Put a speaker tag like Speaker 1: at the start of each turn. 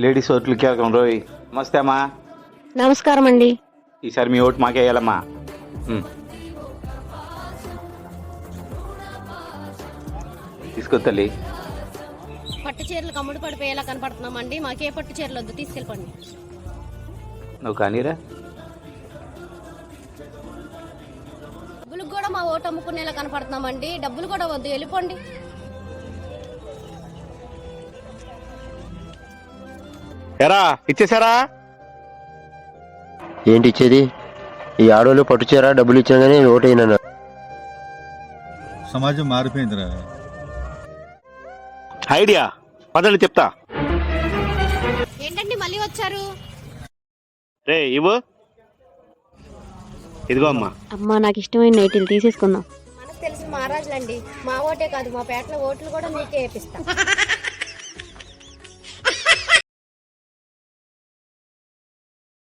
Speaker 1: Ladies ఓట్లు కేకం రోయ్. నమస్తే అమ్మా.
Speaker 2: నమస్కారం అండి.
Speaker 1: ఈసారి మీ ఓటు మాకే వేయాలమ్మా. తీసుకో తల్లి.
Speaker 2: పట్టు చీరలు కమ్ముడు పడిపోయేలా కనపడుతున్నామండి. మాకే పట్టు చీరలు వద్దు, తీసుకెళ్ళిపోండి.
Speaker 1: నువ్వు కానీరా.
Speaker 2: డబ్బులకు కూడా మా ఓటు అమ్ముకునేలా కనపడుతున్నామండి. డబ్బులు కూడా వద్దు, వెళ్ళిపోండి.
Speaker 1: ఎరా ఇచ్చేసారా?
Speaker 3: ఏంటి ఇచ్చేది? ఈ ఆడోళ్ళు పట్టుచేరా డబ్బులు ఇచ్చినా కానీ ఓటైనా.
Speaker 4: సమాజం మారిపోయిందిరా.
Speaker 1: ఐడియా పదండి చెప్తా.
Speaker 2: ఏంటండి మళ్ళీ వచ్చారు?
Speaker 1: రే ఇవ్వు. ఇదిగో అమ్మా.
Speaker 2: అమ్మా నాకు ఇష్టమైన నైటీలు తీసేసుకుందాం. మనకు తెలిసిన మహారాజులండి. మా ఓటే కాదు, మా పేటలో ఓట్లు కూడా మీకే వేపిస్తా.